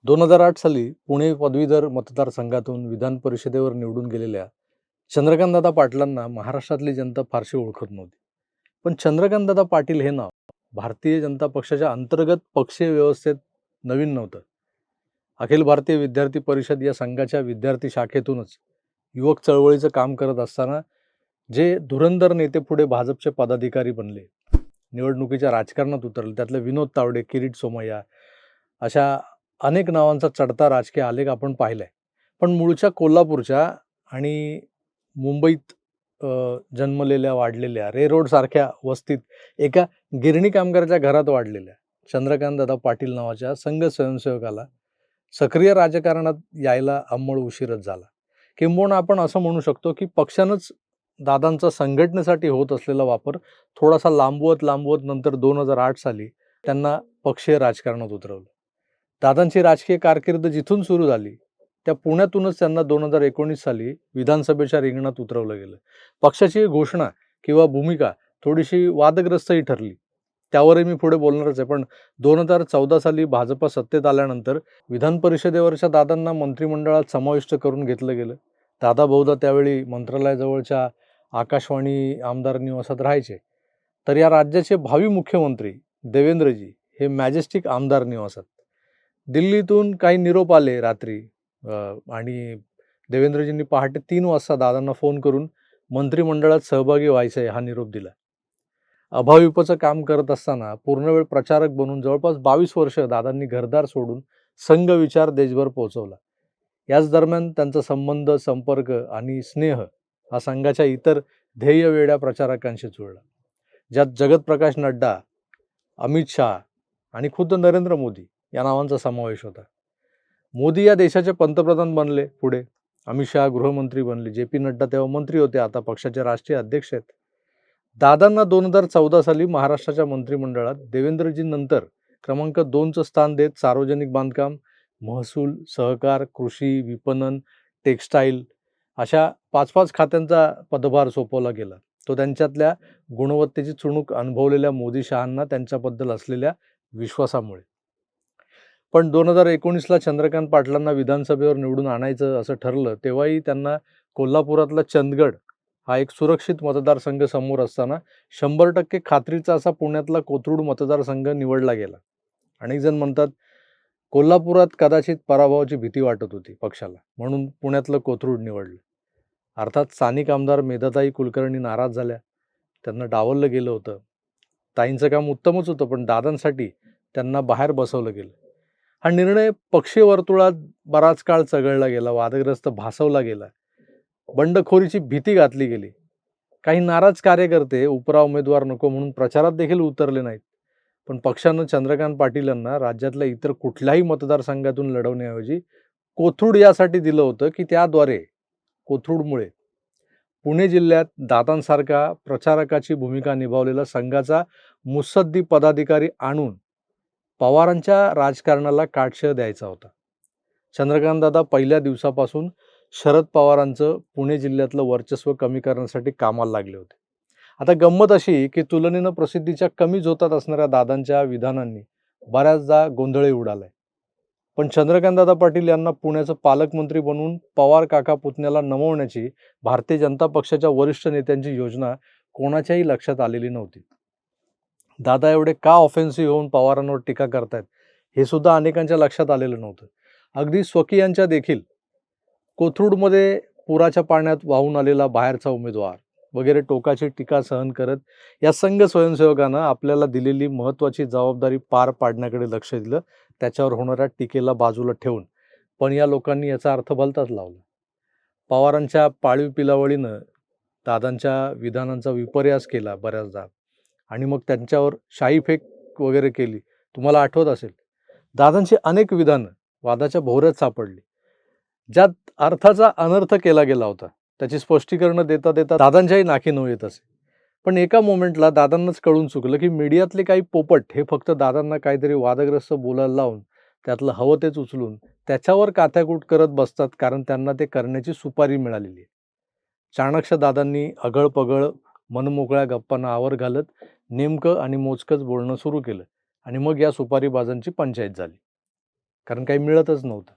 2008 साली पुणे पदवीधर मतदारसंघातून विधान परिषदेवर निवडून गेलेल्या चंद्रकांतदादा पाटलांना महाराष्ट्रातली जनता फारशी ओळखत नव्हती. पण चंद्रकांतदादा पाटील हे नाव भारतीय जनता पक्षाच्या अंतर्गत पक्षीय व्यवस्थेत नवीन नव्हतं. अखिल भारतीय विद्यार्थी परिषद या संघाच्या विद्यार्थी शाखेतूनच युवक चळवळीचं काम करत असताना जे धुरंधर नेते पुढे भाजपचे पदाधिकारी बनले, निवडणुकीच्या राजकारणात उतरले. त्यातले विनोद तावडे, किरीट सोमय्या अशा अनेक नावांचा चढता राजकीय आलेख आपण पाहिलाय. पण मूळच्या कोल्हापूरच्या आणि मुंबईत जन्मलेल्या वाढलेल्या रोड सारख्या वस्तीत एका गिरणी कामगाराच्या घरात वाढलेल्या चंद्रकांतदादा पाटील नावाच्या संघ स्वयंसेवकाला सक्रिय राजकारणात यायला अंमळ उशीरच झाला. किंबहुना आपण असं म्हणू शकतो की पक्षानंच दादांचा संघटनेसाठी होत असलेला वापर थोडासा लांबवत नंतर 2008 साली त्यांना पक्षीय राजकारणात उतरवलं. दादांची राजकीय कारकीर्द जिथून सुरू झाली त्या पुण्यातूनच त्यांना 2019 साली विधानसभेच्या रिंगणात उतरवलं गेलं. पक्षाची घोषणा किंवा भूमिका थोडीशी वादग्रस्तही ठरली, त्यावरही मी पुढे बोलणारच आहे. पण 2014 साली भाजपा सत्तेत आल्यानंतर विधान परिषदेवरच्या दादांना मंत्रिमंडळात समाविष्ट करून घेतलं गेलं. दादा बहुधा त्यावेळी मंत्रालयाजवळच्या आकाशवाणी आमदार निवासात राहायचे. तर या राज्याचे भावी मुख्यमंत्री देवेंद्रजी हे मॅजेस्टिक आमदार निवासात. दिल्लीतून काही निरोप आले रात्री आणि देवेंद्रजींनी पहाटे 3 वाजता दादांना फोन करून मंत्रिमंडळात सहभागी व्हायचं हा निरोप दिला. अभाविपचं काम करत असताना पूर्णवेळ प्रचारक बनून जवळपास 22 वर्ष दादांनी घरदार सोडून संघ विचार देशभर पोहोचवला. याच दरम्यान त्यांचा संबंध, संपर्क आणि स्नेह हा संघाच्या इतर ध्येयवेड्या प्रचारकांशी जुळला, ज्यात जगतप्रकाश नड्डा, अमित शहा आणि खुद्द नरेंद्र मोदी या नावांचा समावेश होता. मोदी या देशाचे पंतप्रधान बनले, पुढे अमित शहा गृहमंत्री बनले, जे पी नड्डा तेव्हा मंत्री होते, आता पक्षाचे राष्ट्रीय अध्यक्ष आहेत. दादांना 2014 साली महाराष्ट्राच्या मंत्रिमंडळात देवेंद्रजींनंतर क्रमांक 2चं स्थान देत सार्वजनिक बांधकाम, महसूल, सहकार, कृषी, विपणन, टेक्स्टाईल अशा 5-5 खात्यांचा पदभार सोपवला गेला. तो त्यांच्यातल्या गुणवत्तेची चुणूक अनुभवलेल्या मोदी शहांना त्यांच्याबद्दल असलेल्या विश्वासामुळे. पण 2019ला चंद्रकांत पाटलांना विधानसभेवर निवडून आणायचं असं ठरलं, तेव्हाही त्यांना कोल्हापुरातला चंदगड हा एक सुरक्षित मतदारसंघ समोर असताना 100% खात्रीचा असा पुण्यातला कोथरूड मतदारसंघ निवडला गेला. अनेक जण म्हणतात कोल्हापुरात कदाचित पराभवाची भीती वाटत होती पक्षाला, म्हणून पुण्यातलं कोथरूड निवडलं. अर्थात स्थानिक आमदार मेधाताई कुलकर्णी नाराज झाल्या, त्यांना डावललं गेलं होतं. ताईंचं काम उत्तमच होतं, पण दादांसाठी त्यांना बाहेर बसवलं गेलं. हा निर्णय पक्षीय वर्तुळात बराच काळ चघळला गेला, वादग्रस्त भासवला गेला, बंडखोरीची भीती घातली गेली. काही नाराज कार्यकर्ते उपरा उमेदवार नको म्हणून प्रचारात देखील उतरले नाहीत. पण पक्षानं चंद्रकांत पाटील यांना राज्यातल्या इतर कुठल्याही मतदारसंघातून लढवण्याऐवजी कोथरूड यासाठी दिलं होतं की त्याद्वारे, कोथरूडमुळे पुणे जिल्ह्यात दादांसारखा प्रचारकाची भूमिका निभावलेला संघाचा मुत्सद्दी पदाधिकारी आणून पवारांच्या राजकारणाला काटछळ द्यायचा होता. चंद्रकांतदादा पहिल्या दिवसापासून शरद पवारांचं पुणे जिल्ह्यातलं वर्चस्व कमी करण्यासाठी कामाला लागले होते. आता गंमत अशी की तुलनेनं प्रसिद्धीच्या कमी झोतात असणाऱ्या दादांच्या विधानांनी बऱ्याचदा गोंधळही उडालाय. पण चंद्रकांतदादा पाटील यांना पुण्याचं पालकमंत्री बनवून पवार काका पुतण्याला नमवण्याची भारतीय जनता पक्षाच्या वरिष्ठ नेत्यांची योजना कोणाच्याही लक्षात आलेली नव्हती. दादा एवढे का ऑफेन्सिव्ह होऊन पवारांवर टीका करतायत हे सुद्धा अनेकांच्या लक्षात आलेलं नव्हतं. अगदी स्वकीयांच्या देखील कोथरूडमध्ये पुराच्या पाण्यात वाहून आलेला बाहेरचा उमेदवार वगैरे टोकाची टीका सहन करत या संघ स्वयंसेवकानं आपल्याला दिलेली महत्त्वाची जबाबदारी पार पाडण्याकडे लक्ष दिलं, त्याच्यावर होणाऱ्या टीकेला बाजूला ठेवून. पण या लोकांनी याचा अर्थ भलताच लावला. पवारांच्या पाळीव पिलावळीनं दादांच्या विधानांचा विपर्यास केला बऱ्याचदा आणि मग त्यांच्यावर शाईफेक वगैरे केली. तुम्हाला आठवत असेल दादांची अनेक विधानं वादाच्या भोवऱ्यात सापडली, ज्यात अर्थाचा अनर्थ केला गेला होता. त्याची स्पष्टीकरणं देता देता दादांच्याही नाकी नऊ येत असे. पण एका मोमेंटला दादांनाच कळून चुकलं की मीडियातले काही पोपट हे फक्त दादांना काहीतरी वादग्रस्त बोलायला लावून त्यातलं हवं तेच उचलून त्याच्यावर काथ्याकूट करत बसतात, कारण त्यांना ते करण्याची सुपारी मिळालेली आहे. चाणक्य दादांनी अगळपगळ मनमोकळ्या गप्पांना आवर घालत नेमकं आणि मोजकंच बोलणं सुरू केलं आणि मग या सुपारीबाजांची पंचायत झाली. कारण काही मिळतच नव्हतं.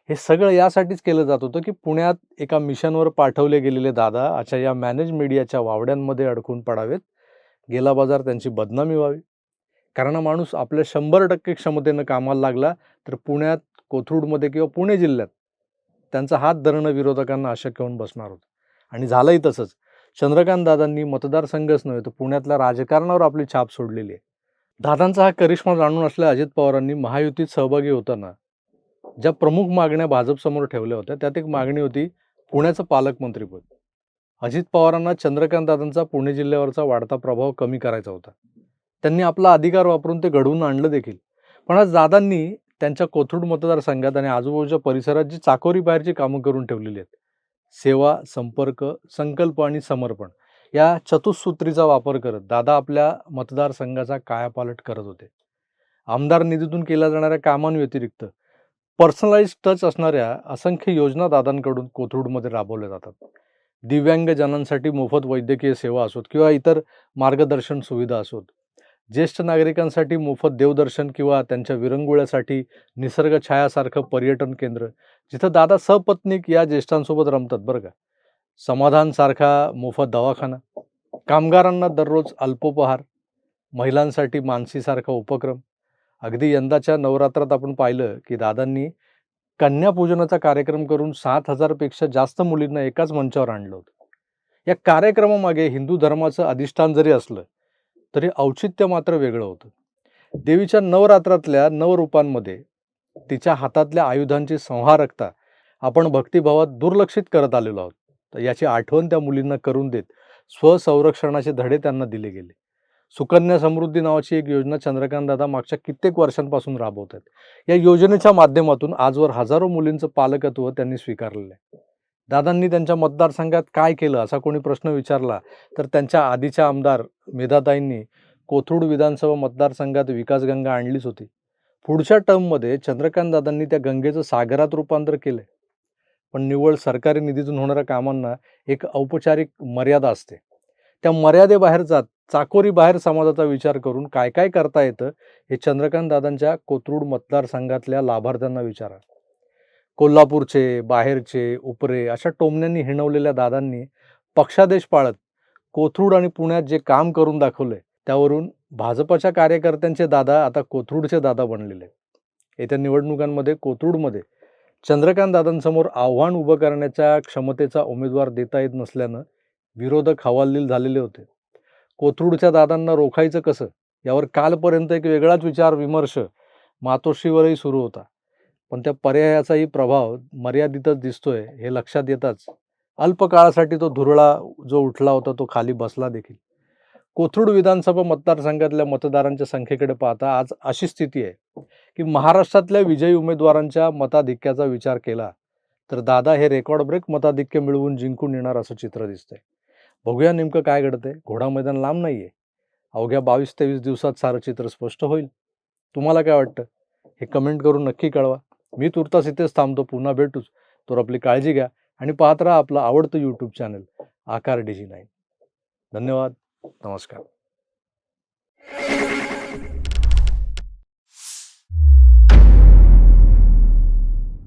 हे सगळं यासाठीच केलं जात होतं, की पुण्यात एका मिशनवर पाठवले गेलेले दादा अशा या मॅनेज मीडियाच्या वावड्यांमध्ये अडकून पडावेत, गेला बाजार त्यांची बदनामी व्हावी. कारण हा माणूस आपल्या 100% क्षमतेनं कामाला लागला, तर पुण्यात, कोथरूडमध्ये किंवा पुणे जिल्ह्यात त्यांचा हात धरणं विरोधकांना अशक्य होऊन बसणार होतं. आणि झालंही तसंच. चंद्रकांत दादांनी मतदारसंघच नव्हे तर पुण्यातल्या राजकारणावर आपली छाप सोडलेली आहे. दादांचा हा करिश्मा जाणून असलेल्या अजित पवारांनी महायुतीत सहभागी होताना ज्या प्रमुख मागण्या भाजपसमोर ठेवल्या होत्या, त्यात एक मागणी होती पुण्याचं पालकमंत्रीपद. अजित पवारांना चंद्रकांत दादांचा पुणे जिल्ह्यावरचा वाढता प्रभाव कमी करायचा होता. त्यांनी आपला अधिकार वापरून ते घडवून आणलं देखील. पण आज दादांनी त्यांच्या कोथरूड मतदारसंघात आणि आजूबाजूच्या परिसरात जी चाकोरी बाहेरची कामं करून ठेवलेली आहेत, सेवा, संपर्क, संकल्प आणि समर्पण या चतुसूत्रीचा वापर करत दादा आपल्या मतदारसंघाचा कायापालट करत होते. आमदार निधीतून केल्या जाणाऱ्या कामांव्यतिरिक्त पर्सनलाइज टच असणाऱ्या असंख्य योजना दादांकडून कोथरूडमध्ये राबवल्या जातात. दिव्यांगजनांसाठी मोफत वैद्यकीय सेवा असोत किंवा इतर मार्गदर्शन सुविधा असोत, ज्येष्ठ नागरिकांसाठी मोफत देवदर्शन किंवा त्यांच्या विरंगुळ्यासाठी निसर्ग छायासारखं पर्यटन केंद्र, जिथं दादा सपत्नीक या ज्येष्ठांसोबत रमतात बरं का. समाधानसारखा मोफत दवाखाना, कामगारांना दररोज अल्पोपहार, महिलांसाठी मानसीसारखा उपक्रम. अगदी यंदाच्या नवरात्रात आपण पाहिलं की दादांनी कन्यापूजनाचा कार्यक्रम करून 7,000 पेक्षा जास्त मुलींना एकाच मंचावर आणलं होतं. या कार्यक्रमामागे हिंदू धर्माचं अधिष्ठान जरी असलं तरी औचित्य मात्र वेगळं होतं. देवीच्या नवरात्रातल्या नवरूपांमध्ये तिच्या हातातल्या आयुधांची संहारकता आपण भक्तिभावात दुर्लक्षित करत आलेलो आहोत. तर याची आठवण त्या मुलींना करून देत स्वसंरक्षणाचे धडे त्यांना दिले गेले. सुकन्या समृद्धी नावाची एक योजना चंद्रकांत दादा मागच्या कित्येक वर्षांपासून राबवतात. या योजनेच्या माध्यमातून आजवर हजारो मुलींचं पालकत्व त्यांनी स्वीकारलेलं आहे. दादांनी त्यांच्या मतदारसंघात काय केलं असा कोणी प्रश्न विचारला तर त्यांच्या आधीच्या आमदार मेधाताईंनी कोथरूड विधानसभा मतदारसंघात विकासगंगा आणलीच होती. पुढच्या टर्ममध्ये चंद्रकांत दादांनी त्या गंगेचं सागरात रूपांतर केलंय. पण निव्वळ सरकारी निधीतून होणाऱ्या कामांना एक औपचारिक मर्यादा असते. त्या मर्यादेबाहेर जात चाकोरी बाहेर समाजाचा विचार करून काय काय करता येतं हे चंद्रकांत दादांच्या कोथरूड मतदारसंघातल्या लाभार्थ्यांना विचारा. कोल्हापूरचे, बाहेरचे, उपरे अशा टोमण्यांनी हिणवलेल्या दादांनी पक्षादेश पाळत कोथरूड आणि पुण्यात जे काम करून दाखवलंय त्यावरून भाजपच्या कार्यकर्त्यांचे दादा आता कोथरूडचे दादा बनलेले. येत्या निवडणुकांमध्ये कोथरूडमध्ये चंद्रकांत दादांसमोर आव्हान उभं करण्याच्या क्षमतेचा उमेदवार देता येत नसल्यानं विरोधक हवालदिल झालेले होते. कोथरूडच्या दादांना रोखायचं कसं यावर कालपर्यंत एक वेगळाच विचार विमर्श मातोश्रीवरही सुरू होता. पण त्या पर्यायाचाही प्रभाव मर्यादितच दिसतोय हे लक्षात येताच अल्पकाळासाठी तो धुरळा जो उठला होता तो खाली बसला देखील. कोथरूड विधानसभा मतदारसंघातल्या मतदारांच्या संख्येकडे पाहता आज अशी स्थिती आहे की महाराष्ट्रातल्या विजयी उमेदवारांच्या मताधिक्याचा विचार केला तर दादा हे रेकॉर्ड ब्रेक मताधिक्य मिळवून जिंकून येणार असं चित्र दिसतंय. बघूया नेमकं काय घडतंय. घोडा मैदान लांब नाहीये. अवघ्या 22-23 दिवसात सारं चित्र स्पष्ट होईल. तुम्हाला काय वाटतं हे कमेंट करून नक्की कळवा. मी तुर्तास इथेच थांबतो. पुन्हा भेटूच. तर आपली काळजी घ्या आणि पाहत राहा आपलं आवडतं यूट्यूब चॅनल आकार DG9. धन्यवाद. नमस्कार.